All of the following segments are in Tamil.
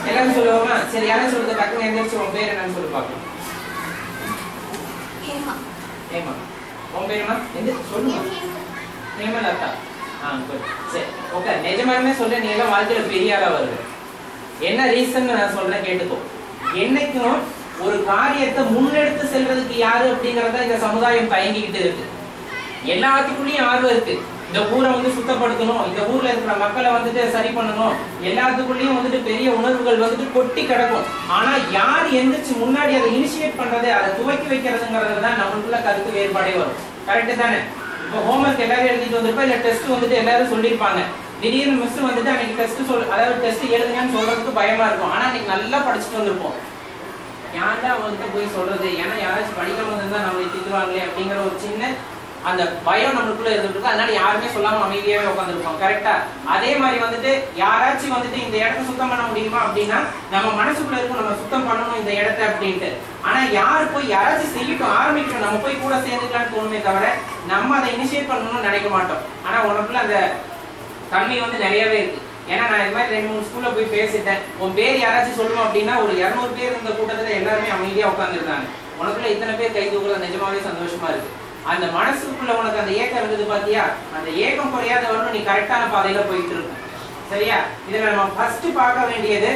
எல்லாரும் சொல்லுவோமா? சரி, யாரும் சொல்றது டக்குன்னு எந்திரிச்சு உன் பேர் என்னன்னு சொல்லி பார்க்கலாம். ஏமா உன் பேருமா? எந்திரிச்சு சொல்லுமா? ஹேமலதா. குட். சரி, ஓகே. நிஜமாலுமே சொல்ல நீ எல்லாம் வாழ்க்கையில பெரிய ஆளா வருது. என்ன ரீசன் நான் சொல்றேன் கேட்டுக்கோ. என்னைக்கும் ஒரு காரியத்தை முன்னெடுத்து செல்றதுக்கு யாரு அப்படிங்கறத இந்த சமுதாயம் தயங்கிக்கிட்டு இருக்கு. எல்லாத்துக்குள்ளயும் ஆர்வம் இருக்கு. இந்த ஊரை வந்து சுத்தப்படுத்தணும், இந்த ஊர்ல இருக்கிற மக்களை வந்துட்டு சரி பண்ணணும், எல்லாத்துக்குள்ளயும் வந்துட்டு பெரிய உணர்வுகள் வந்துட்டு கொட்டி கிடக்கும். ஆனா யார் எந்திரிச்சு முன்னாடி அதை இனிஷியேட் பண்றது, அதை துவக்கி வைக்கிறதுங்கிறது தான் நம்மளுக்குள்ள கருத்து வேறுபாடே வரும். கரெக்ட் தானே? இப்போ ஹோம்ஒர்க் எல்லாரும் எழுதிட்டு வந்திருப்பா, இல்ல டெஸ்ட் வந்துட்டு எல்லாரும் சொல்லியிருப்பாங்க. திடீர்னு மிஸ் வந்துட்டு அன்னைக்கு அதாவது டெஸ்ட் எழுதுங்கன்னு சொல்றதுக்கு பயமா இருக்கும். ஆனா அன்னைக்கு நல்லா படிச்சுட்டு வந்திருப்போம். யாரா அவங்ககிட்ட போய் சொல்றது, ஏன்னா யாராச்சும் படிக்காம இருந்தா நம்மளை திட்டுவாங்களே அப்படிங்கிற ஒரு சின்ன அந்த பயம் நம்மளுக்குள்ள இருந்துட்டு, அதனால யாருமே சொல்லாம அமைதியாவே உட்காந்துருப்போம். கரெக்டா? அதே மாதிரி வந்துட்டு யாராச்சும் வந்துட்டு இந்த இடத்த சுத்தம் பண்ண முடியுமா அப்படின்னா நம்ம மனசுக்குள்ள இருக்கும், நம்ம சுத்தம் பண்ணணும் இந்த இடத்த அப்படின்ட்டு. ஆனா யாரு போய் யாராச்சும் செய்யட்டும், ஆரம்பிக்கணும், நம்ம போய் கூட சேர்ந்துக்கலாம்னு தோணுமே தவிர நம்ம அதை இனிஷியேட் பண்ணணும்னு நினைக்க மாட்டோம். ஆனா உனக்குள்ள அந்த தன்மை வந்து நிறையவே இருக்கு. ஏன்னா நான் இது மாதிரி 2-3 ஸ்கூல்ல போய் பேசிட்டேன். உன் பேர் யாராச்சும் சொல்லுவோம் அப்படின்னா ஒரு 200 பேர் இந்த கூட்டத்துல எல்லாருமே அமைதியா உட்காந்துருந்தாங்க. உனக்குள்ள இத்தனை பேர் கை தூக்குறது நிஜமாவே சந்தோஷமா இருக்கு. அந்த மனசுக்குள்ள உனக்கு அந்த ஏக்கம் இருந்தது பாத்தியா? அந்த ஏக்கம் குறையாத வரணும், நீ கரெக்டான பாதையில போயிட்டு இருக்கும். சரியா? இதுல நம்ம ஃபர்ஸ்ட் பார்க்க வேண்டியது,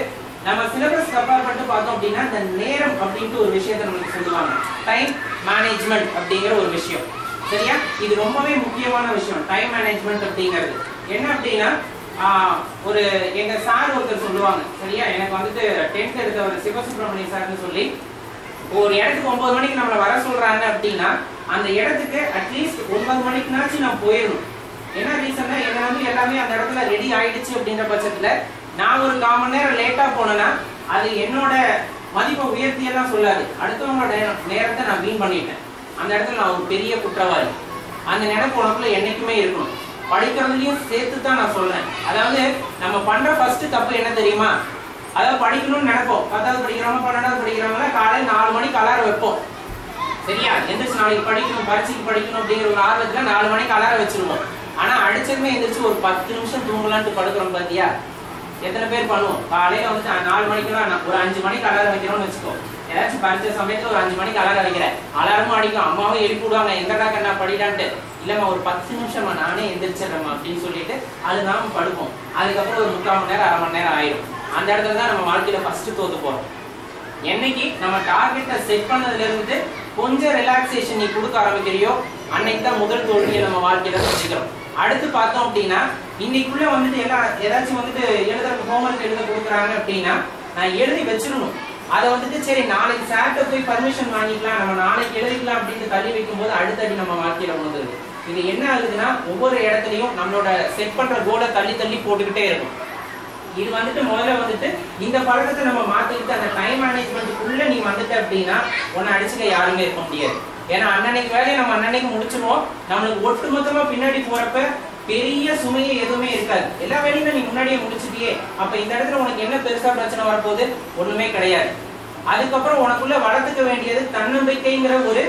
நம்ம சிலபஸ் கம்பேர் பண்ணிட்டு பார்த்தோம் அப்படின்னா இந்த நேரம் அப்படின்ட்டு ஒரு விஷயத்தை நமக்கு சொல்லுவாங்க. டைம் மேனேஜ்மெண்ட் அப்படிங்கிற ஒரு விஷயம். சரியா? இது ரொம்பவே முக்கியமான விஷயம். டைம் மேனேஜ்மெண்ட் அப்படிங்கிறது என்ன அப்படின்னா, ஒரு எங்க சார் ஒருத்தர் சொல்லுவாங்க. சரியா? எனக்கு வந்துட்டு 10th எடுத்தவர் சிவசுப்ரமணியம் சார்னு சொல்லி, ஒரு இடத்துக்கு 9 மணிக்கு நம்மளை வர சொல்றாங்க அப்படின்னா அந்த இடத்துக்கு அட்லீஸ்ட் 9 மணிக்குனாச்சும் நான் போயிடணும். என்ன ரீசன்னா, என்ன வந்து எல்லாமே அந்த இடத்துல ரெடி ஆயிடுச்சு அப்படின்ற பட்சத்துல நான் ஒரு 1/4 மணி நேரம் லேட்டா போனேன்னா அது என்னோட மதிப்பை உயர்த்தியெல்லாம் சொல்லாது, அடுத்தவங்களோட நேரத்தை நான் வீண் பண்ணிட்டேன். அந்த இடத்துல நான் ஒரு பெரிய குற்றவாளி. அந்த நினைப்பு உனக்குள்ள என்னைக்குமே இருக்கணும். படிக்கிறதுலயும் சேர்த்து தான் நான் சொல்றேன். அதாவது நம்ம பண்ற ஃபர்ஸ்ட் தப்பு என்ன தெரியுமா? அதாவது படிக்கணும்னு நினைப்போம். 10வது படிக்கிறவங்க 12வது படிக்கிறவங்க காலையில் 4 மணிக்கு அலாரம் வைப்போம். சரியா? எந்திரிச்சு நாளைக்கு படிக்கணும், பரீட்சைக்கு படிக்கணும் அப்படிங்கிற ஒரு ஆர்வத்துல 4 மணிக்கு அலாரம் வச்சிருவோம். ஆனா அடிச்சதுமே எந்திரிச்சு ஒரு 10 நிமிஷம் தூங்கலான்ட்டு படுக்கிறோம் பாத்தியா? எத்தனை பேர் பண்ணுவோம்? காலையில வந்து 4 மணிக்குலாம் ஒரு 5 மணிக்கு அலாரம் வைக்கிறோம்னு வச்சுக்கோ. ஏதாச்சும் பரீட்சை சமயத்துல ஒரு 5 மணிக்கு அலாரம் வைக்கிறேன், அலாரமும் அடிக்கும், அம்மாவும் எழுப்பி விடுவாங்க, எங்கடா கண்ணா படிடான்ட்டு. இல்லம்மா ஒரு 10 நிமிஷமா நானே எந்திரிச்சிடறேம்மா அப்படின்னு சொல்லிட்டு அது நாம படுப்போம். அதுக்கப்புறம் ஒரு 3/4 மணி நேரம் 1/2 மணி நேரம் ஆயிடும். அந்த இடத்துல தான் நம்ம வாழ்க்கையில ஃபர்ஸ்ட் தோத்து போறோம். என்னைக்கு நம்ம டார்கெட்டை செட் பண்ணதுல இருந்து கொஞ்சம் ரிலாக்ஸேஷன் நீ கொடுக்க ஆரம்பிக்கிறியோ அன்னைக்கு தான் முதல் தோல்வியை நம்ம வாழ்க்கையில செஞ்சுக்கிறோம். அடுத்து பார்த்தோம் அப்படின்னா, இன்னைக்குள்ள வந்துட்டு எல்லாம் ஏதாச்சும் வந்துட்டு எழுதுறதுக்கு ஹோம்ஒர்க் எழுத கொடுக்குறாங்க அப்படின்னா நான் எழுதி வச்சிடணும். அதை வந்துட்டு சரி நாளைக்கு சார்ட்ட போய் பர்மிஷன் வாங்கிக்கலாம், நம்ம நாளைக்கு எழுதிக்கலாம் அப்படின்னு தள்ளி வைக்கும் போது அடுத்தடி நம்ம வாழ்க்கையில உணர்ந்துருது. இது என்ன ஆகுதுன்னா, ஒவ்வொரு இடத்துலையும் நம்மளோட செட் பண்ற கோலை தள்ளி தள்ளி போட்டுக்கிட்டே இருக்கும். இது வந்துட்டு முதல்ல வந்துட்டு இந்த பழக்கத்தை நம்ம மாத்திக்கிட்டு அந்த டைம் மேனேஜ்மெண்ட்டுக்குள்ள நீ வந்துட்ட அப்படின்னா உன்னை அடிச்சுக்க யாருமே இருக்க முடியாது. ஏன்னா அன்னன்னைக்கு வேலையை நம்ம அன்னன்னைக்கு முடிச்சுமோ, நம்மளுக்கு ஒட்டுமொத்தமா பின்னாடி போறப்ப பெரிய சுமையே எதுவுமே இருக்காது. எல்லா வேலையுமே நீ முன்னாடியே முடிச்சுட்டியே. அப்ப இந்த இடத்துல உனக்கு என்ன பெருசா பிரச்சனை வரப்போகுது? ஒண்ணுமே கிடையாது. அதுக்கப்புறம் உனக்குள்ள வளர்த்துக்க வேண்டியது தன்னம்பிக்கைங்கிற ஒரு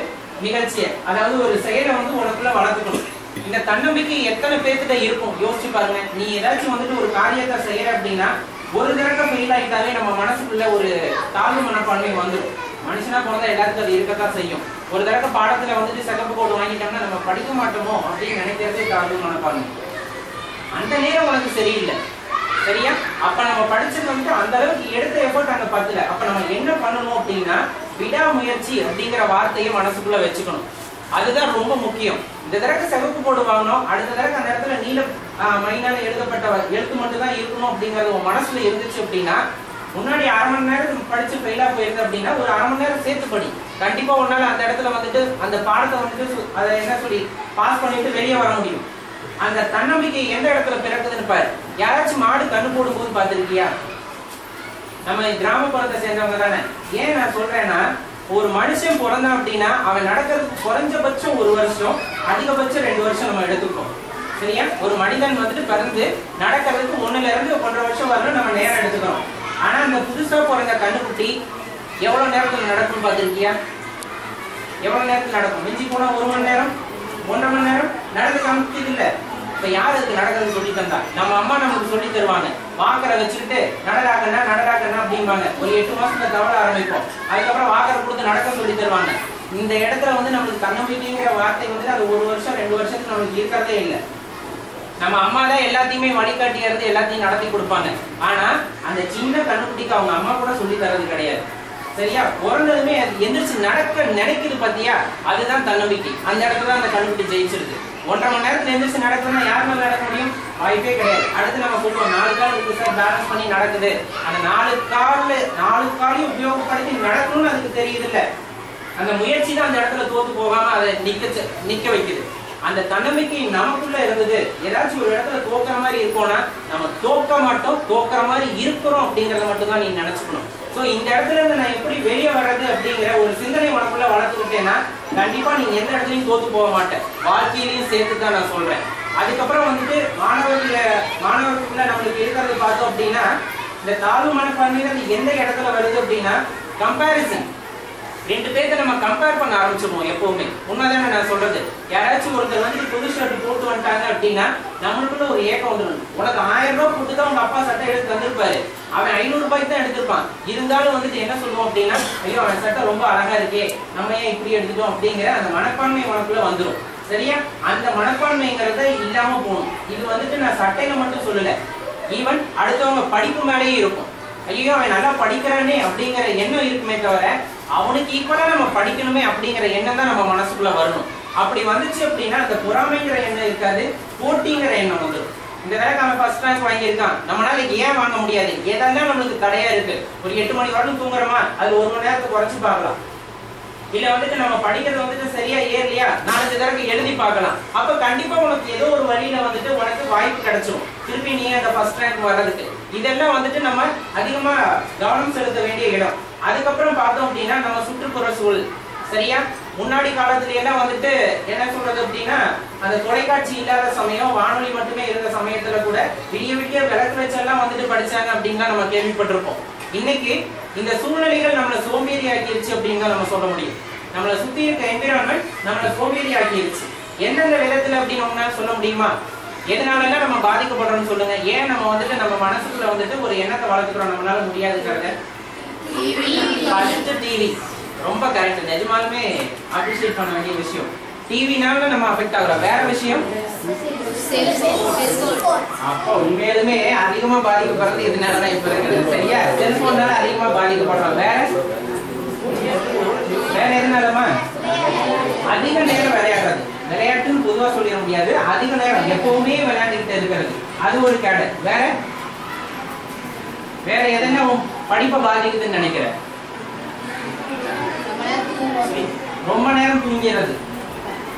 நிகழ்ச்சியை, அதாவது ஒரு செயலை வந்து உனக்குள்ள வளர்த்துக்கணும். இந்த தன்னம்பிக்கை எத்தனை பேர்கிட்ட இருக்கும் யோசிச்சு பாருங்க. நீ ஏதாச்சும் வந்துட்டு ஒரு காரியத்தை செய்யற அப்படின்னா ஒரு தடவை ஃபெயில் ஆகிட்டாலே நம்ம மனசுக்குள்ள ஒரு தாழ்வு மனப்பான்மை வந்துடும். மனுஷனா பிறந்தா எல்லாருக்கும் அது இருக்கத்தான் செய்யும். ஒரு தடவை பாடத்துல வந்துட்டு சிகப்பு கோடு வாங்கிட்டோம்னா நம்ம படிக்க மாட்டோமோ அப்படின்னு நினைக்கிறதே தாழ்வு மனப்பான்மை. அந்த நேரம் உனக்கு சரியில்லை. சரியா? அப்ப நம்ம படிச்சது வந்துட்டு அந்த அளவுக்கு எடுத்த எஃபர்ட் அங்க பத்தல. அப்ப நம்ம என்ன பண்ணணும் அப்படின்னா, விடாமுயற்சி அப்படிங்கிற வார்த்தையை மனசுக்குள்ள வச்சுக்கணும். அதுதான் ரொம்ப முக்கியம். இந்த தடவை சிவப்பு போடு வாங்கணும், அடுத்த தடவை அந்த இடத்துல நீல மைனால எழுதப்பட்ட எழுத்து மட்டும் தான் இருக்கணும் அப்படிங்கறது உன் மனசுல இருந்துச்சு அப்படின்னா, முன்னாடி 1/2 மணி நேரம் படிச்சு ஃபெயிலா போயிருக்கு அப்படின்னா ஒரு 1/2 மணி நேரம் சேர்த்து படி. கண்டிப்பா உன்னால அந்த இடத்துல வந்துட்டு அந்த பாடத்தை வந்துட்டு அதை என்ன சொல்லி பாஸ் பண்ணிட்டு வெளியே வர முடியும். அந்த தன்னம்பிக்கை எந்த இடத்துல பிறக்குதுன்னு பாரு. யாராச்சும் மாடு கண்ணு போடும்போது பார்த்திருக்கியா? நம்ம கிராமப்புறத்தை சேர்ந்தவங்க தானே. ஏன் நான் சொல்றேன்னா, ஒரு மனுஷன் பிறந்தான் அப்படின்னா அவன் நடக்கிறதுக்கு குறைஞ்சபட்சம் 1 வருஷம், அதிகபட்சம் 2 வருஷம் நம்ம எடுத்துப்போம். சரியா? ஒரு மனிதன் வந்துட்டு பிறந்து நடக்கிறதுக்கு 1ல இருந்து 1.5 வருஷம் வரணும் நம்ம நேரம் எடுத்துக்கிறோம். ஆனா அந்த புதுசா பிறந்த கண்ணுக்குட்டி எவ்வளவு நேரத்துல நடக்கும் பார்த்திருக்கியா? எவ்வளவு நேரத்துல நடக்கும்? மிஞ்சி போனா 1 மணி நேரம், 1.5 மணி நேரம் நடந்து காமிச்சது இல்ல. இப்ப யார் அதுக்கு நடக்கிறது சொல்லி தந்தா? நம்ம அம்மா நமக்கு சொல்லி தருவாங்க. வாக்கரை வச்சுக்கிட்டு நடராக்கண்ணா நடராக்கண்ணா அப்படிம்பாங்க. ஒரு 8 மாசத்துல தவற ஆரம்பிப்போம். அதுக்கப்புறம் வாக்கரை கொடுத்து நடக்க சொல்லி தருவாங்க. இந்த இடத்துல வந்து நம்மளுக்கு தன்னம்பிக்கைங்கிற வார்த்தை வந்து அது 1 வருஷம் 2 வருஷத்துக்கு நம்மளுக்கு இருக்கிறதே இல்லை. நம்ம அம்மா தான் எல்லாத்தையுமே வழிகாட்டியா இருந்து எல்லாத்தையும் நடத்தி கொடுப்பாங்க. ஆனா அந்த சின்ன கண்ணுக்குட்டிக்கு அவங்க அம்மா கூட சொல்லி தரது கிடையாது. சரியா? பிறந்ததுமே அது எந்திரிச்சு நடக்க நினைக்குது பாத்தியா, அதுதான் தன்னம்பிக்கை. அந்த இடத்துல அந்த கண்ணுக்குட்டி ஜெயிச்சிருது. 1.5 மணி நேரத்துல எந்திரிச்சு நடக்கணும்னா யாருனால நடக்க முடியும்? வாய்ப்பே கிடையாது. அடுத்து நம்ம சொல்லுவோம் 4 கால் இருக்கு சார், பேலன்ஸ் பண்ணி நடக்குது. அந்த 4 காலையும் உபயோகப்படுத்தி நடக்கணும்னு அதுக்கு தெரியுது இல்ல. அந்த முயற்சி தான் அந்த இடத்துல தோத்து போகாம அதை நிக்க வைக்குது. அந்த தன்னம்பிக்கை நமக்குள்ள இருந்தது. ஏதாச்சும் ஒரு இடத்துல தோக்குற மாதிரி இருக்கோம்னா நம்ம தோக்க மாட்டோம், தோக்குற மாதிரி இருக்கிறோம் அப்படிங்கறத மட்டும் தான் நீ நினைச்சுக்கணும். சோ இந்த இடத்துல இருந்து நான் எப்படி வெளியே வர்றது அப்படிங்கிற ஒரு சிந்தனை உனக்குள்ள வளர்த்துக்கிட்டேன்னா கண்டிப்பா நீங்க எந்த இடத்துலயும் தோத்து போக மாட்டேன். வாழ்க்கையிலையும் சேர்த்து தான் நான் சொல்றேன். அதுக்கப்புறம் வந்துட்டு மாணவர்களுக்குள்ள நம்மளுக்கு இருக்கிறது பார்த்தோம் அப்படின்னா இந்த தாழ்வு மனப்பான்மையில எந்த இடத்துல வருது அப்படின்னா கம்பேரிசன். 2 பேர்த்த நம்ம கம்பேர் பண்ண ஆரம்பிச்சிருவோம் எப்பவுமே. உண்மைதானே நான் சொல்றது? யாராச்சும் ஒருத்தர் வந்து புது ஷர்ட் போட்டு வந்துட்டாங்க அப்படின்னா நம்மளுக்குள்ள ஒரு ஏக்கம் வந்துடும். உனக்கு 1000 ரூபாய் போட்டு தான் உங்க அப்பா சட்டை எடுத்து தந்திருப்பாரு, அவன் 500 ரூபாய்க்கு தான் எடுத்திருப்பான். இருந்தாலும் வந்துட்டு என்ன சொல்லுவோம் அப்படின்னா ஐயோ அவன் சட்டை ரொம்ப அழகா இருக்கே, நம்ம ஏன் இப்படி எடுத்துட்டோம் அப்படிங்கிற அந்த மனப்பான்மை உனக்குள்ள வந்துடும். சரியா? அந்த மனப்பான்மைங்கிறத இல்லாம போகணும். இது வந்துட்டு நான் சட்டையில மட்டும் சொல்லல, ஈவன் அடுத்தவங்க படிப்பு மேலேயே இருக்கும். ஐயோ அவன் நல்லா படிக்கிறானே அப்படிங்கிற எண்ணம் இருக்குமே தவிர அவனுக்கு ஈக்குவலா நம்ம படிக்கணுமே அப்படிங்கிற எண்ணம் தான் நம்ம மனசுக்குள்ள வரணும். அப்படி வந்துச்சு அப்படின்னா அந்த பொறாமைங்கிற எண்ணம் இருக்காது, போட்டிங்கிற எண்ணம் வந்துடும். இந்த வேலைக்கு அவன் ஃபர்ஸ்ட் ரேங்க் வாங்கியிருக்கான், நம்மளால ஏன் வாங்க முடியாது? ஏதாச்சும் நம்மளுக்கு தடையா இருக்கு. ஒரு 8 மணி வரலும் தூங்குறோமா, அது 1 மணி நேரத்துக்கு குறைச்சு பார்க்கலாம். இல்ல வந்துட்டு நம்ம படிக்கிறது வந்துட்டு சரியா ஏறலையா 4 தடவை எழுதி பார்க்கலாம். அப்ப கண்டிப்பா உனக்கு ஏதோ ஒரு வழியில வந்துட்டு உனக்கு வாய்ப்பு கிடைச்சிடும் திருப்பி நீ அந்த ஃபர்ஸ்ட் ரேங்க் வர்றதுக்கு. இதெல்லாம் வந்துட்டு நம்ம அதிகமா கவனம் செலுத்த வேண்டிய இடம். அதுக்கப்புறம் பார்த்தோம் அப்படின்னா நம்ம சுற்றுப்புற சூழல். சரியா? முன்னாடி காலத்துல எல்லாம் வந்துட்டு என்ன சொல்றது அப்படின்னா அந்த தொலைக்காட்சி இல்லாத சமயம், வானொலி மட்டுமே இருந்த சமயத்துல கூட விடிய விளக்கு வச்செல்லாம் வந்துட்டு படிச்சாங்க அப்படின்னு நம்ம கேள்விப்பட்டிருப்போம். இன்னைக்கு இந்த சூழ்நிலைகள் நம்மளை சோம்பேறி ஆக்கிருச்சு அப்படின்னு தான் நம்ம சொல்ல முடியும். நம்மளை சுத்தி இருக்க என்விரான்மெண்ட் நம்மளை சோம்பேறி ஆக்கிருச்சு. எந்தெந்த விதத்துல அப்படின்னு உங்களால சொல்ல முடியுமா? எதனால நம்ம பாதிக்கப்படுறோம்னு சொல்லுங்க. ஏன் நம்ம வந்துட்டு நம்ம மனசுக்குள்ள வந்துட்டு ஒரு எண்ணத்தை வளர்த்துக்கிறோம் நம்மளால முடியாதுங்கிறத? டிவி ரொம்ப கரெக்ட். நிஜமாலுமே அப்ரிஷியேட் பண்ண வேண்டிய விஷயம். டிவினால நம்ம அஃபெக்ட் ஆகுறோம். வேற விஷயம் அப்போ உண்மையிலுமே அதிகமா பாதிக்கப்படுறது எதுனாலதான் இப்ப இருக்குது. சரியா? செல்போன்னால அதிகமா பாதிக்கப்படுறோம். வேற எதுனாலமா? அதிக நேரம் விளையாடுறது. விளையாட்டுன்னு பொதுவா சொல்லிட முடியாது, அதிக நேரம் எப்பவுமே விளையாண்டுகிட்டு இருக்கிறது அது ஒரு கேடர். வேற எதனா படிப்பை பாதிக்குதுன்னு நினைக்கிறேன்? ரொம்ப நேரம் தூங்கிறது.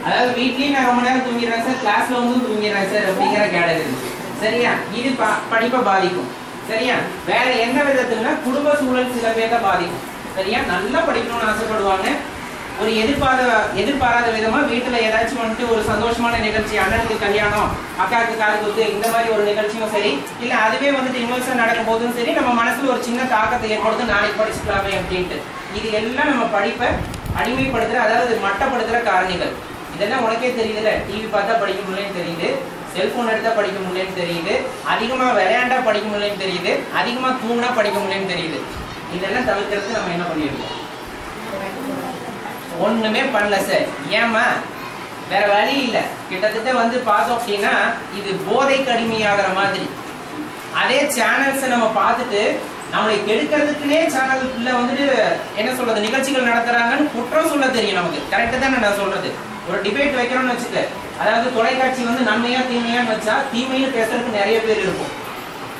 அதாவது வீட்லயும் நான் ரொம்ப நேரம் தூங்கிடுறேன் சார், கிளாஸ்ல வந்து தூங்கிடுறேன் சார் அப்படிங்கிற கேட்டகரி. சரியா? இது படிப்பை பாதிக்கும். சரியா? வேற என்ன விதத்துலன்னா குடும்ப சூழல் சில பேர்த்த பாதிக்கும். சரியா? நல்லா படிக்கணும்னு ஆசைப்படுவாங்க. ஒரு எதிர்பாராத விதமா வீட்டுல ஏதாச்சும் வந்துட்டு ஒரு சந்தோஷமான நிகழ்ச்சி, அண்ணனுக்கு கல்யாணம், அக்காவுக்கு காது குத்து, இந்த மாதிரி ஒரு நிகழ்ச்சியும் சரி, இல்ல அதுவே வந்துட்டு இன்வெஸ்ட் நடக்கும் போதும் சரி, நம்ம மனசுல ஒரு சின்ன தாக்கத்தை ஏற்படுத்தும், நாளைக்கு படிச்சுக்கலாமே அப்படின்ட்டு. இது எல்லாம் நம்ம படிப்பை அடிமைப்படுத்துற, அதாவது மட்டப்படுத்துற காரணிகள். இதெல்லாம் உனக்கே தெரியுதுல்ல. டிவி பார்த்தா படிக்க முடியலன்னு தெரியுது, செல்போன் எடுத்தா படிக்க முடியலன்னு தெரியுது, அதிகமா விளையாண்டா படிக்க முடியலன்னு தெரியுது, அதிகமா தூங்கினா படிக்க முடியலன்னு தெரியுது. இதெல்லாம் தவிர்க்கிறதுக்கு நம்ம என்ன பண்ணிருக்கோம்? ஒண்ணுமே பண்ணல சார். ஏமா? வேற வழி இல்ல. கிட்டத்தட்ட வந்து பார்த்தோம் அப்படின்னா இது போதைக்கு அடிமையாகிற மாதிரி. அதே சேனல்ஸை நம்ம பார்த்துட்டு நம்மளை கெடுக்கிறதுக்குன்னே சேனலுக்குள்ள வந்துட்டு என்ன சொல்றது நிகழ்ச்சிகள் நடத்துறாங்கன்னு குற்றம் சொல்ல தெரியும் நமக்கு. கரெக்டு தானே நான் சொல்றது? ஒரு டிபேட் வைக்கிறோம்னு வச்சுக்க, அதாவது தொலைக்காட்சி வந்து நன்மையா தீமையான்னு வச்சா தீமைன்னு பேசுறதுக்கு நிறைய பேர் இருக்கும்.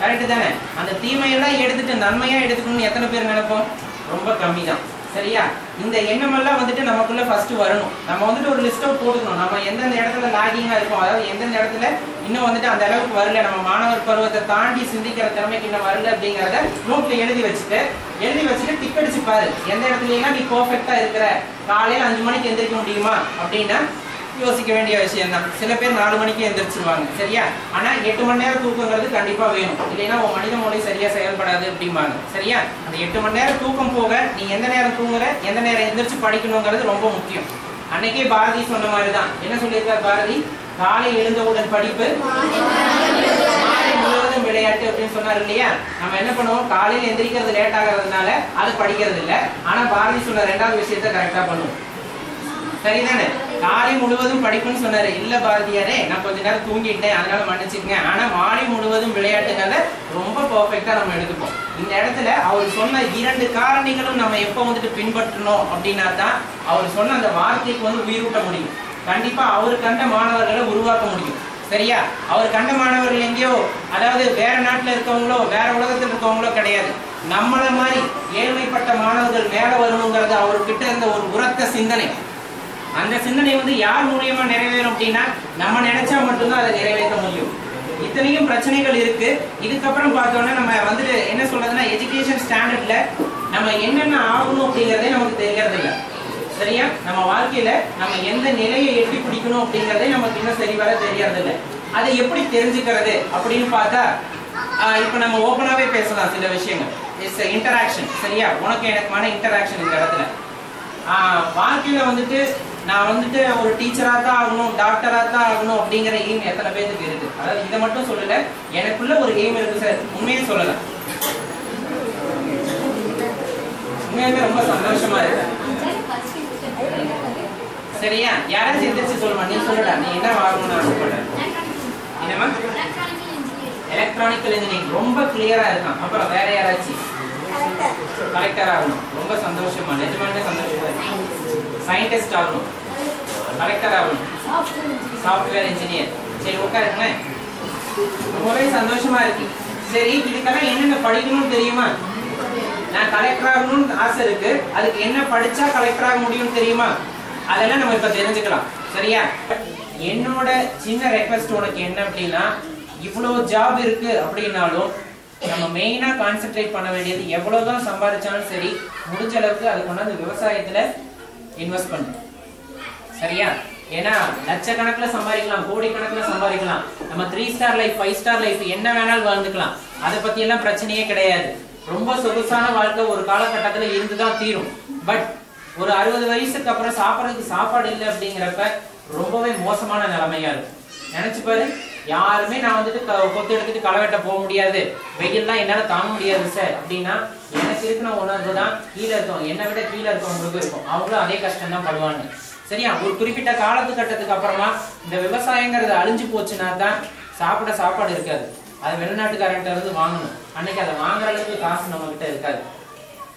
கரெக்டு தானே? அந்த தீமையெல்லாம் எடுத்துட்டு நன்மையா எடுத்துக்கணும்னு எத்தனை பேர் நினைப்போம்? ரொம்ப கம்மி தான். சரியா? இந்த எண்ணமெல்லாம் வந்துட்டு நமக்குள்ள ஃபர்ஸ்ட் வரணும். நம்ம வந்துட்டு ஒரு லிஸ்ட் அவுட் போட்டுக்கணும். நம்ம எந்தெந்த இடத்துல லாகிங்கா இருக்கும், அதாவது எந்தெந்த இடத்துல இன்னும் வந்துட்டு அந்த அளவுக்கு வரல, நம்ம மாணவர் பருவத்தை தாண்டி சிந்திக்கிற திறமைக்கு இன்னும் வரல அப்படிங்கிறத நோட்ல எழுதி வச்சுட்டு டிக் அடிச்சு பாரு. எந்த இடத்துலலாம் நீ பெர்ஃபெக்ட்டா இருக்கிற. காலையில 5 மணிக்கு எந்திரிக்க முடியுமா அப்படின்னா யோசிக்க வேண்டிய விஷயம் தான். சில பேர் 4 மணிக்கு எந்திரிச்சிருவாங்க. சரியா? ஆனா 8 மணி நேரம் தூக்கங்கிறது கண்டிப்பா வேணும். இல்லைன்னா உன் மனித மூளை சரியா செயல்படாது அப்படிம்பாங்க. சரியா? அந்த 8 மணி நேரம் தூக்கம் போக நீ எந்த நேரம் தூங்குற, எந்த நேரம் எந்திரிச்சு படிக்கணுங்கிறது ரொம்ப முக்கியம். அன்னைக்கே பாரதி சொன்ன மாதிரிதான். என்ன சொல்லியிருக்காரு பாரதி? காலை எழுந்தவுடன் படிப்பு, மாலை முழுவதும் விளையாட்டு அப்படின்னு சொன்னார் இல்லையா? நம்ம என்ன பண்ணுவோம், காலையில எந்திரிக்கிறது லேட் ஆகிறதுனால அது படிக்கிறது இல்ல. ஆனா பாரதி சொன்ன ரெண்டாவது விஷயத்த கரெக்டா பண்ணுவோம். சரிதானே? காலை முழுவதும் படிப்புன்னு சொன்னாரு. இல்ல பாரதியாரே, நான் கொஞ்ச நேரம் தூங்கிட்டேன், அதனால மன்னிச்சுக்கங்க. ஆனா மாலை முழுவதும் விளையாட்டுங்கிறத ரொம்ப பெர்ஃபெக்ட்டா நம்ம எடுத்துப்போம். இந்த இடத்துல அவர் சொன்ன 2 காரணிகளும் நம்ம எப்ப வந்துட்டு பின்பற்றணும் அப்படின்னா தான் அவர் சொன்ன அந்த வார்த்தைக்கு வந்து உயிரூட்ட முடியும். கண்டிப்பா அவர் கண்ட மாணவர்களை உருவாக்க முடியும். சரியா? அவர் கண்ட மாணவர்கள் எங்கேயோ, அதாவது வேற நாட்டுல இருக்கவங்களோ வேற உலகத்தில் இருக்கவங்களோ கிடையாது. நம்மள மாதிரி ஏழ்மைப்பட்ட மாணவர்கள் மேல வரணுங்கிறது அவர்கிட்ட இருந்த ஒரு உரத்த சிந்தனை. அந்த சிந்தனை வந்து யார் மூலியமா நிறைவேறும் அப்படின்னா நம்ம நினைச்சா மட்டும்தான் அதை நிறைவேற்ற முடியும். இத்தனையும் பிரச்சனைகள் இருக்கு. இதுக்கப்புறம் பார்த்தோம்னா நம்ம வந்துட்டு என்ன சொல்றதுன்னா, எஜுகேஷன் ஸ்டாண்டர்ட்ல நம்ம என்னென்ன ஆகணும் அப்படிங்கறதே நமக்கு தெரியறது இல்லை. சரியா? நம்ம வாழ்க்கையில நம்ம எந்த நிலையை எட்டி பிடிக்கணும் அப்படிங்கறதே நமக்கு இன்னும் சரிவர தெரியறது இல்லை. அதை எப்படி தெரிஞ்சுக்கிறது அப்படின்னு பார்த்தா, இப்ப நம்ம ஓபனாவே பேசலாம் சில விஷயங்கள். It's interaction. சரியா? உனக்கு எனக்குமான இன்டராக்ஷன் இந்த இடத்துல. வாழ்க்கையில வந்துட்டு நான் வந்துட்டு ஒரு டீச்சரா தான் ஆகணும், டாக்டரா தான் ஆகணும் அப்படிங்கிற எய்ம் எத்தனை பேருக்கு இருக்கு? அதாவது இதை மட்டும் சொல்லல, எனக்குள்ள ஒரு எய்ம் இருக்கு சார், உண்மையே சொல்லலாம். உண்மையாவே ரொம்ப சந்தோஷமா இருக்கு. சரியா? யாராச்சும் எந்திரிச்சு சொல்லுமா, நீ சொல்லுடா, நீ என்ன ஆகணும்னு ஆசைப்படுற? என்னமா? எலக்ட்ரானிக்கல் இன்ஜினியரிங் ரொம்ப கிளியரா இருக்கான். அப்புறம் வேற யாராச்சும்? கலெக்டர் ஆகணும். ரொம்ப சந்தோஷமா, நிஜமாவே சந்தோஷமா இருக்கு. சயின்டிஸ்ட் ஆகணும், கலெக்டர் ஆகணும், சாஃப்ட்வேர் இன்ஜினியர். சரி, உட்காருங்களேன். ரொம்பவே சந்தோஷமா இருக்கு. சரி, இதுக்கெல்லாம் என்னென்ன படிக்கணும்னு தெரியுமா? நான் கலெக்டர் ஆகணும்னு ஆசை இருக்கு, அதுக்கு என்ன படிச்சா கலெக்டர் ஆக முடியும்னு தெரியுமா? அதெல்லாம் நம்ம இப்ப தெரிஞ்சுக்கலாம். சரியா? என்னோட சின்ன ரெக்வெஸ்ட் உனக்கு என்ன அப்படின்னா, இவ்வளவு ஜாப் இருக்கு அப்படின்னாலும் நம்ம மெயினா கான்சென்ட்ரேட் பண்ண வேண்டியது, எவ்வளவுதான் சம்பாதிச்சாலும் சரி, முடிஞ்ச அளவுக்கு அது கொண்டாந்து விவசாயத்துல இன்வெஸ்ட் பண்ணு. சரியா? ஏன்னா லட்சக்கணக்குல சம்பாதிக்கலாம், கோடிக்கணக்குல சம்பாதிக்கலாம். நம்ம 3 ஸ்டார் லைஃப், 5 ஸ்டார் லைஃப் என்ன வேணாலும் வாழ்ந்துக்கலாம். அதை பத்தி எல்லாம் பிரச்சனையே கிடையாது. ரொம்ப சொகுசான வாழ்க்கை ஒரு காலகட்டத்துல இருந்துதான் தீரும். பட் ஒரு 60 வயசுக்கு அப்புறம் சாப்பிடறதுக்கு சாப்பாடு இல்லை அப்படிங்கிறப்ப ரொம்பவே மோசமான நிலைமையா இருக்கும். நினைச்சு பாரு. யாருமே நான் வந்துட்டு கொத்து எடுத்துட்டு களை வெட்ட போக முடியாது, வெயில்லாம் என்னால தாங்க முடியாது சார் அப்படின்னா எனக்கு இருக்கிற உணர்வு தான் கீழே இருக்கும், என்னை விட கீழே இருக்கவங்களுக்கு இருக்கும். அவங்களும் அதே கஷ்டம் தான் படுவாங்க. சரியா? ஒரு குறிப்பிட்ட காலத்துக்கட்டத்துக்கு அப்புறமா இந்த விவசாயங்கிறது அழிஞ்சு போச்சுன்னா தான் சாப்பிட சாப்பாடு இருக்காது. அது வெளிநாட்டுக்காரன்ட்ட இருந்து வாங்கணும். அன்னைக்கு அதை வாங்குற அளவுக்கு காசு நம்ம கிட்ட இருக்காது.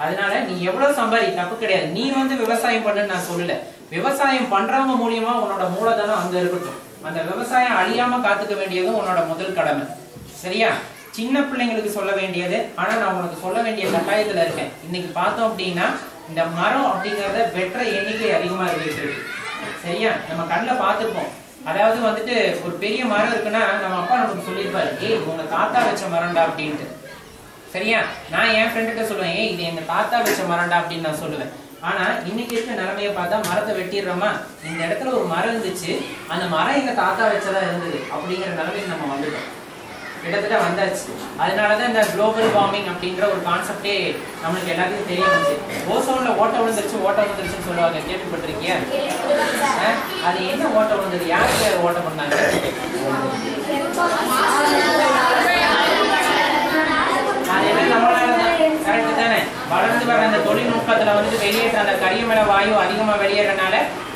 அதனால நீ எவ்வளவு சம்பாதி தப்பு கிடையாது. நீ வந்து விவசாயம் பண்ணுன்னு நான் சொல்லல. விவசாயம் பண்றவங்க மூலியமா உன்னோட மூலதனம் அங்க இருக்கட்டும். அந்த விவசாயம் அழியாம காத்துக்க வேண்டியதும் உன்னோட முதல் கடமை. சரியா? சின்ன பிள்ளைங்களுக்கு சொல்ல வேண்டியது, ஆனா நான் உனக்கு சொல்ல வேண்டிய கட்டாயத்துல இருக்கேன். இன்னைக்கு பார்த்தோம் அப்படின்னா இந்த மரம் அப்படிங்கறத வெற்ற எண்ணிக்கை அதிகமா இருக்கு. சரியா? நம்ம கண்ணில் பார்த்துப்போம். அதாவது வந்துட்டு ஒரு பெரிய மரம் இருக்குன்னா நம்ம அப்பா நமக்கு சொல்லியிருப்பாரு, ஏய் உங்க தாத்தா வச்ச மரம்டா அப்படின்ட்டு. சரியா? நான் என் ஃப்ரெண்டுகிட்ட சொல்லுவேன், ஏய் இது எங்க தாத்தா வச்ச மரம்டா அப்படின்னு நான் சொல்லுவேன். ஆனா இன்னைக்கு இருக்க நிலைமையை பார்த்தா மரத்தை வெட்டிடுறோமா, இந்த இடத்துல ஒரு மரம் இருந்துச்சு, அந்த மரம் எங்க தாத்தா வச்சதா இருந்தது அப்படிங்கிற நிலைமைக்கு நம்ம வந்துட்டோம். கிட்டத்தட்ட வந்தாச்சு. அதனாலதான் இந்த குளோபல் வார்மிங் அப்படின்ற ஒரு கான்செப்டே நம்மளுக்கு எல்லாத்துக்கும் தெரிய வந்துச்சு. ஓசோன்ல ஓட்ட விழுந்துருச்சுன்னு சொல்லுவாங்க, கேள்விப்பட்டிருக்கியா? அது என்ன ஓட்ட விழுந்தது? யாருக்கு ஓட்டம் பண்ணாங்க? அது என்ன நம்மளாலதான். கரெக்ட் தானே? வளர்ந்து வர அந்த தொழில்நுட்பத்துல வந்துட்டு வெளியேற்ற அந்த கரியமில வாயு அதிகமா வெளியேறனால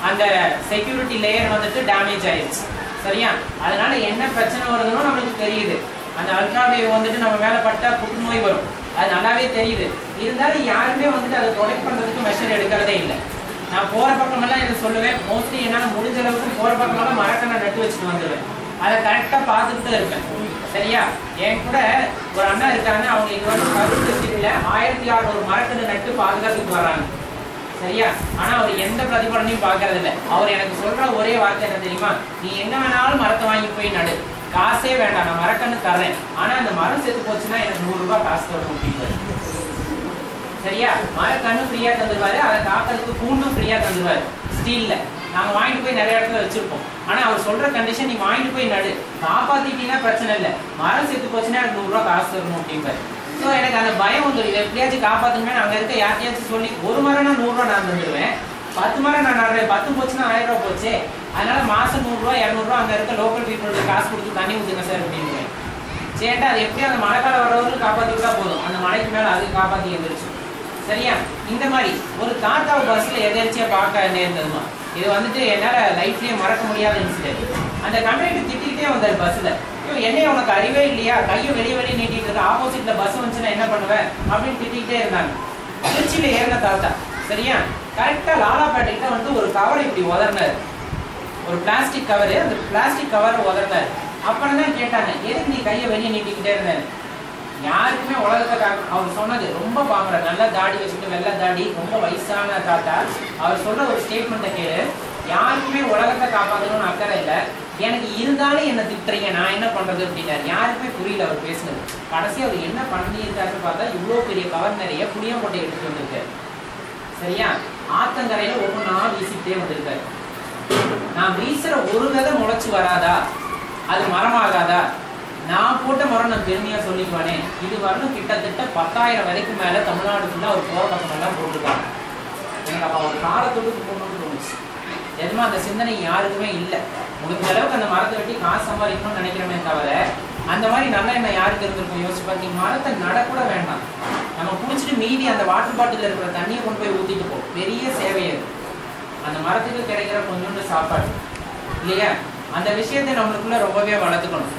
அந்த செக்யூரிட்டி லேயர் வந்துட்டு டேமேஜ் ஆயிடுச்சு. சரியா? அதனால என்ன பிரச்சனை வருதுன்னு நம்மளுக்கு தெரியுது. அந்த அல்ட்ராவேவ் வந்துட்டு நம்ம மேல பட்டா புற்றுநோய் வரும், அது நல்லாவே தெரியுது. இருந்தாலும் யாருமே வந்துட்டு அதை ப்ரொடெக்ட் பண்றதுக்கு மெஷர் எடுக்கிறதே இல்லை. நான் போற பக்கமெல்லாம் இதை சொல்லுவேன். மோஸ்ட்லி என்னால முடிஞ்ச அளவுக்கு போற பக்கமெல்லாம் மரக்கண்ணை நட்டு வச்சுட்டு வந்துடுவேன். அதை கரெக்டா பார்த்துட்டு இருப்பேன். சரியா? என் கூட ஒரு அண்ணா இருக்காங்க, அவங்க இது வந்து கரூர் டிஸ்ட்ரிக்ட்ல 1600 மரக்கண்ணு நட்டு பாதுகாத்துக்கு வர்றாங்க. சரியா? ஆனா அவர் எந்த பிரதிபலனையும் பாக்குறது இல்லை. அவர் எனக்கு சொல்ற ஒரே வார்த்தை என்ன தெரியுமா? நீ எங்க வேணாலும் மரத்தை வாங்கி போய் நடு, காசே வேண்டாம், நான் மரக்கண்ணு தர்றேன், ஆனா அந்த மரம் செத்து போச்சுன்னா எனக்கு 100 ரூபாய் காசு தரணும் அப்படின்றாரு. சரியா? மரக்கண்ணு ஃப்ரீயா தந்துருவாரு, அதை காக்கிறதுக்கு பூண்டும் ஃப்ரீயா தந்துருவாரு ஸ்டீல்ல. நாங்க வாங்கிட்டு போய் நிறைய இடத்துல வச்சிருப்போம். ஆனா அவர் சொல்ற கண்டிஷன், நீ வாங்கிட்டு போய் நடு, காப்பாத்திட்டீங்கன்னா பிரச்சனை இல்லை, மரம் செத்து போச்சுன்னா எனக்கு 100 ரூபாய் காசு தரணும் அப்படின்பாரு. ஸோ எனக்கு அந்த பயம் வந்துடும், இதை எப்படியாச்சும் காப்பாற்றுமே. அங்கே இருக்க யார்ட்டையாச்சும் சொல்லி ஒரு மரம்னா 100 ரூபா நான் தந்துடுவேன், 10 மரம் நான் நடுறேன், 10 போச்சுன்னா 1000 ரூபா போச்சு. அதனால மாசம் 100 ரூபா 200 ரூபா அங்க இருக்க லோக்கல் பீப்புளுக்கு காசு கொடுத்து தண்ணி ஊத்துங்க சார் அப்படின்னு. சரிட்டா, அது எப்படியும் அந்த மழைக்காலம் வர்றவங்களுக்கு காப்பாற்றி விட்டா போதும், அந்த மழைக்கு மேல அது காப்பாற்றி எழுந்திருச்சு. சரியா? இந்த மாதிரி ஒரு தாத்தாவை பஸ்ல எதிர்ச்சியா பார்க்க நேர்ந்ததுமா. இது வந்துட்டு என்னால லைஃப்லயே மறக்க முடியாத இன்சிடென்ட். அந்த கண்டக்டர் திட்டிகிட்டே வந்தார் பஸ்ல. என்னைய உனக்கு அறிவே இல்லையா, கையை வெளியே நீட்டிட்டு இருக்க, ஆப்போசிட்ல பஸ் வந்துச்சுன்னா என்ன பண்ணுவேன் அப்படின்னு திட்டிகிட்டே இருந்தாங்க. திருச்சியில ஏறின தாத்தா. சரியா? கரெக்டா லாலாப்பேட்டைக்கிட்ட வந்து ஒரு கவரை இப்படி உதறினாரு, ஒரு பிளாஸ்டிக் கவரு. அந்த பிளாஸ்டிக் கவரை உதறினாரு. அப்புறம் தான் கேட்டாங்க, எதுக்கு நீ கையை வெளியே நீட்டிக்கிட்டே இருந்தேன்? யாருக்குமே உலகத்தை அவர் சொன்னது ரொம்ப பாக்குற, நல்லா தாடி வச்சுட்டு வெள்ளை தாடி, ரொம்ப வயசான தாத்தா. அவர் சொல்ற ஒரு ஸ்டேட்மெண்ட்டை கேளு, யாருக்குமே உலகத்தை காப்பாற்றணும்னு அக்கறை இல்லை, எனக்கு இருந்தாலும் என்ன திட்டுறீங்க, நான் என்ன பண்றது அப்படின்னாரு. யாருக்குமே புரியல அவர் பேசுனது. கடைசி அவர் என்ன பண்ணியிருக்காருன்னு பார்த்தா இவ்வளோ பெரிய கவர் நிறைய புளியங்கொட்டை எடுத்துட்டு வந்திருக்காரு. சரியா? ஆத்தங்கரையில ஒவ்வொன்றா வீசிக்கிட்டே வந்திருக்காரு. நான் வீசுற ஒரு விதை முளைச்சு வராதா, அது மரமாகாதா? நான் போட்ட மரம் நான் பெருமையா சொல்லிக்குவானே. இது வரணும் கிட்டத்தட்ட 10,000 வரைக்கும் மேல தமிழ்நாடு ஃபுல்லா ஒரு போற பக்கம் எல்லாம் போட்டிருக்காங்க. எனக்கு அப்ப ஒரு காலத்தொடுக்கு போகணும்னு தோணுச்சு. எதுமா அந்த சிந்தனை யாருக்குமே இல்லை. முடிஞ்ச அளவுக்கு அந்த மரத்தை வெட்டி காசு சம்பாதிக்கணும்னு நினைக்கிறோமே தவிர அந்த மாதிரி நல்ல எண்ணம் யாருக்கு இருந்திருக்கும் யோசிச்சு பார்த்தீங்க. மரத்தை நடக்கூட வேண்டாம், நம்ம குடிச்சிட்டு மீதி அந்த வாட்டர் பாட்டில் இருக்கிற தண்ணியை கொண்டு போய் ஊற்றிட்டு போ, பெரிய சேவையை அந்த மரத்துக்கு கிடைக்கிற கொஞ்சோண்டு சாப்பாடு இல்லையா? அந்த விஷயத்தை நம்மளுக்குள்ள ரொம்பவே வளர்த்துக்கணும்.